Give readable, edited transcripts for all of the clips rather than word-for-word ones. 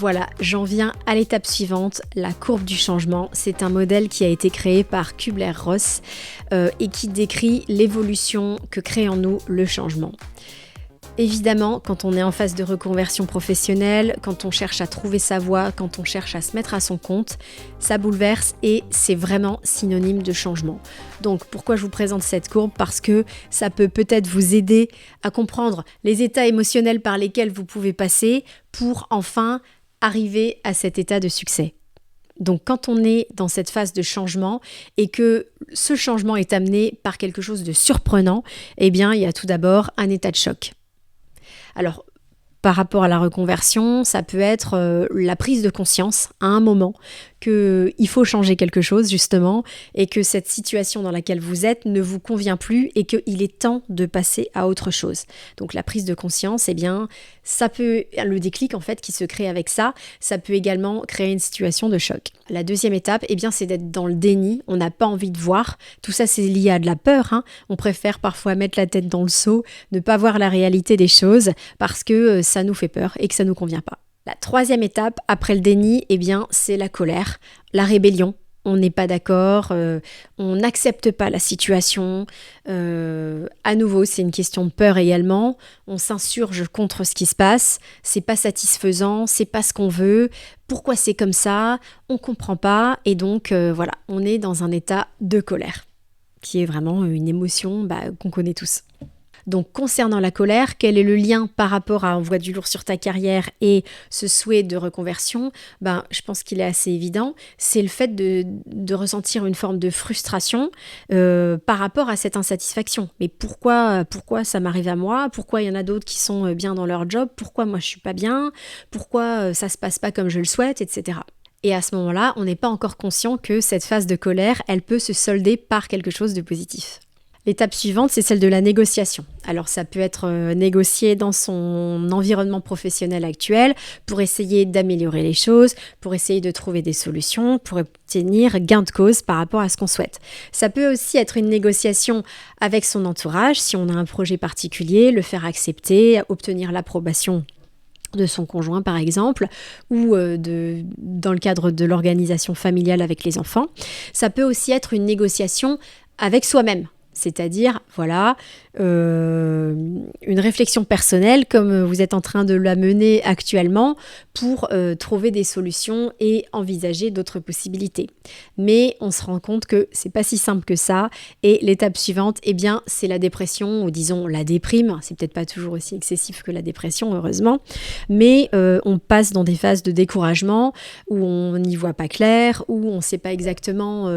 Voilà, j'en viens à l'étape suivante, la courbe du changement. C'est un modèle qui a été créé par Kübler-Ross et qui décrit l'évolution que crée en nous le changement. Évidemment, quand on est en phase de reconversion professionnelle, quand on cherche à trouver sa voie, quand on cherche à se mettre à son compte, ça bouleverse et c'est vraiment synonyme de changement. Donc pourquoi je vous présente cette courbe ? Parce que ça peut peut-être vous aider à comprendre les états émotionnels par lesquels vous pouvez passer pour enfin arriver à cet état de succès. Donc quand on est dans cette phase de changement et que ce changement est amené par quelque chose de surprenant, eh bien il y a tout d'abord un état de choc. Alors, par rapport à la reconversion, ça peut être la prise de conscience à un moment qu'il faut changer quelque chose justement et que cette situation dans laquelle vous êtes ne vous convient plus et qu'il est temps de passer à autre chose. Donc la prise de conscience, eh bien, ça peut, le déclic en fait qui se crée avec ça, ça peut également créer une situation de choc. La deuxième étape, eh bien, c'est d'être dans le déni, on n'a pas envie de voir. Tout ça, c'est lié à de la peur, hein. On préfère parfois mettre la tête dans le seau, ne pas voir la réalité des choses parce que ça nous fait peur et que ça ne nous convient pas. La troisième étape, après le déni, eh bien, c'est la colère, la rébellion. On n'est pas d'accord, on n'accepte pas la situation. À nouveau, c'est une question de peur également. On s'insurge contre ce qui se passe. C'est pas satisfaisant, c'est pas ce qu'on veut. Pourquoi c'est comme ça ? On comprend pas. Et donc, voilà, on est dans un état de colère, qui est vraiment une émotion qu'on connaît tous. Donc concernant la colère, quel est le lien par rapport à envoie du lourd sur ta carrière et ce souhait de reconversion ? Je pense qu'il est assez évident. C'est le fait de ressentir une forme de frustration par rapport à cette insatisfaction. Mais pourquoi ça m'arrive à moi ? Pourquoi il y en a d'autres qui sont bien dans leur job ? Pourquoi moi je suis pas bien ? Pourquoi ça se passe pas comme je le souhaite, etc. Et à ce moment-là, on n'est pas encore conscient que cette phase de colère, elle peut se solder par quelque chose de positif. L'étape suivante, c'est celle de la négociation. Alors ça peut être négocié dans son environnement professionnel actuel pour essayer d'améliorer les choses, pour essayer de trouver des solutions, pour obtenir gain de cause par rapport à ce qu'on souhaite. Ça peut aussi être une négociation avec son entourage, si on a un projet particulier, le faire accepter, obtenir l'approbation de son conjoint par exemple, ou dans le cadre de l'organisation familiale avec les enfants. Ça peut aussi être une négociation avec soi-même. C'est-à-dire, une réflexion personnelle comme vous êtes en train de la mener actuellement pour trouver des solutions et envisager d'autres possibilités. Mais on se rend compte que c'est pas si simple que ça et l'étape suivante, eh bien, c'est la dépression ou disons la déprime. C'est peut-être pas toujours aussi excessif que la dépression, heureusement, mais on passe dans des phases de découragement où on n'y voit pas clair, où on sait pas exactement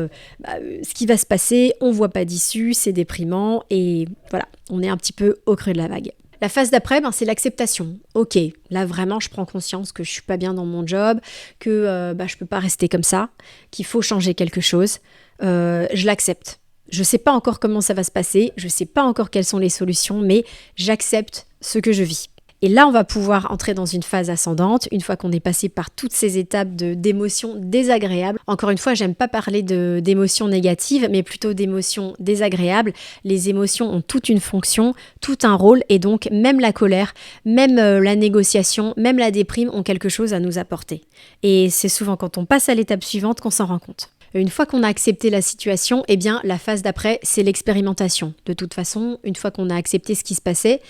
ce qui va se passer, on voit pas d'issue, c'est déprimant et voilà, on est un petit peu au creux de la vague. La phase d'après, c'est l'acceptation. Ok, là vraiment, je prends conscience que je suis pas bien dans mon job, que je peux pas rester comme ça, qu'il faut changer quelque chose. Je l'accepte. Je sais pas encore comment ça va se passer, je sais pas encore quelles sont les solutions, mais j'accepte ce que je vis. Et là, on va pouvoir entrer dans une phase ascendante, une fois qu'on est passé par toutes ces étapes d'émotions désagréables. Encore une fois, j'aime pas parler d'émotions négatives, mais plutôt d'émotions désagréables. Les émotions ont toute une fonction, tout un rôle, et donc même la colère, même la négociation, même la déprime ont quelque chose à nous apporter. Et c'est souvent quand on passe à l'étape suivante qu'on s'en rend compte. Une fois qu'on a accepté la situation, eh bien, la phase d'après, c'est l'expérimentation. De toute façon, une fois qu'on a accepté ce qui se passait,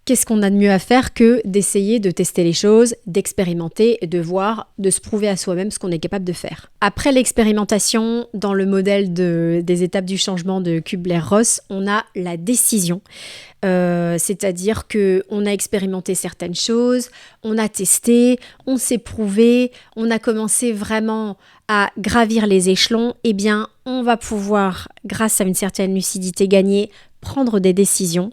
qu'est-ce qu'on a de mieux à faire que d'essayer de tester les choses, d'expérimenter, de voir, de se prouver à soi-même ce qu'on est capable de faire. Après l'expérimentation, dans le modèle des étapes du changement de Kübler-Ross, on a la décision. C'est-à-dire qu'on a expérimenté certaines choses, on a testé, on s'est prouvé, on a commencé vraiment à gravir les échelons, eh bien, on va pouvoir, grâce à une certaine lucidité gagnée, prendre des décisions.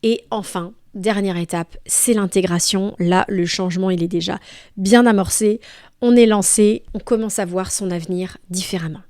Et enfin, dernière étape, c'est l'intégration. Là, le changement, il est déjà bien amorcé. On est lancé, on commence à voir son avenir différemment.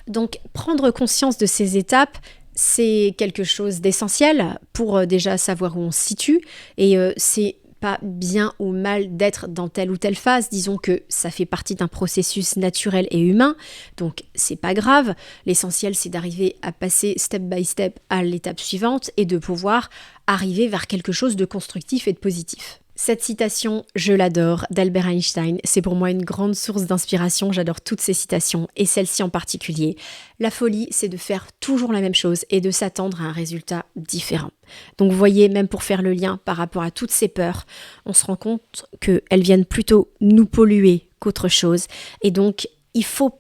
Donc, prendre conscience de ces étapes, c'est quelque chose d'essentiel pour déjà savoir où on se situe. Et c'est pas bien ou mal d'être dans telle ou telle phase. Disons que ça fait partie d'un processus naturel et humain, donc c'est pas grave. L'essentiel, c'est d'arriver à passer step by step à l'étape suivante et de pouvoir arriver vers quelque chose de constructif et de positif. Cette citation, je l'adore, d'Albert Einstein. C'est pour moi une grande source d'inspiration. J'adore toutes ces citations et celle-ci en particulier. La folie, c'est de faire toujours la même chose et de s'attendre à un résultat différent. Donc vous voyez, même pour faire le lien par rapport à toutes ces peurs, on se rend compte qu'elles viennent plutôt nous polluer qu'autre chose. Et donc, il faut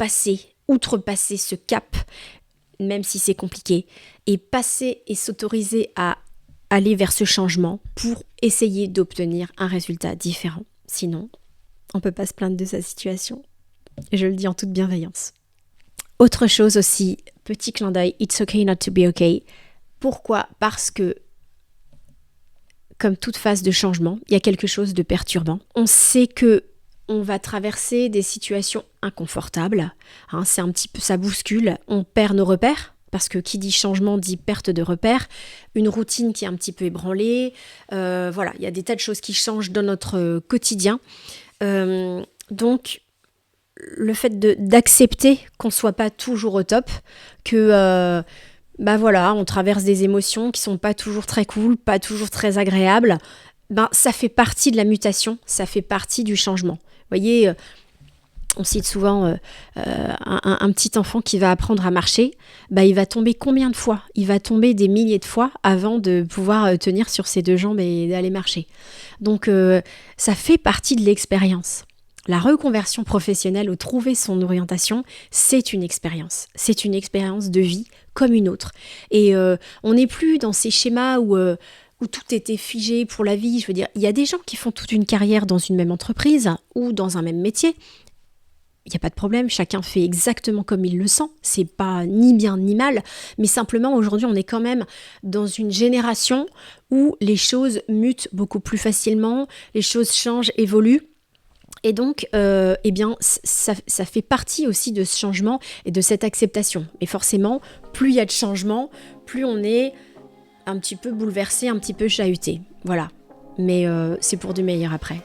outrepasser ce cap, même si c'est compliqué, et passer et s'autoriser à aller vers ce changement pour essayer d'obtenir un résultat différent. Sinon, on ne peut pas se plaindre de sa situation. Et je le dis en toute bienveillance. Autre chose aussi, petit clin d'œil, it's okay not to be okay. Pourquoi ? Parce que, comme toute phase de changement, il y a quelque chose de perturbant. On sait que on va traverser des situations inconfortables. C'est un petit peu, ça bouscule, on perd nos repères. Parce que qui dit changement dit perte de repères, une routine qui est un petit peu ébranlée, voilà, il y a des tas de choses qui changent dans notre quotidien. Donc, le fait d'accepter qu'on ne soit pas toujours au top, que voilà, on traverse des émotions qui ne sont pas toujours très cool, pas toujours très agréables, ça fait partie de la mutation, ça fait partie du changement. Vous voyez, on cite souvent un petit enfant qui va apprendre à marcher, il va tomber combien de fois ? Il va tomber des milliers de fois avant de pouvoir tenir sur ses deux jambes et d'aller marcher. Donc ça fait partie de l'expérience. La reconversion professionnelle ou trouver son orientation, c'est une expérience. C'est une expérience de vie comme une autre. Et on n'est plus dans ces schémas où tout était figé pour la vie. Je veux dire, il y a des gens qui font toute une carrière dans une même entreprise ou dans un même métier. Il n'y a pas de problème, chacun fait exactement comme il le sent, c'est pas ni bien ni mal, mais simplement aujourd'hui on est quand même dans une génération où les choses mutent beaucoup plus facilement, les choses changent, évoluent, et donc ça fait partie aussi de ce changement et de cette acceptation. Et forcément, plus il y a de changements, plus on est un petit peu bouleversé, un petit peu chahuté, voilà. Mais c'est pour du meilleur après.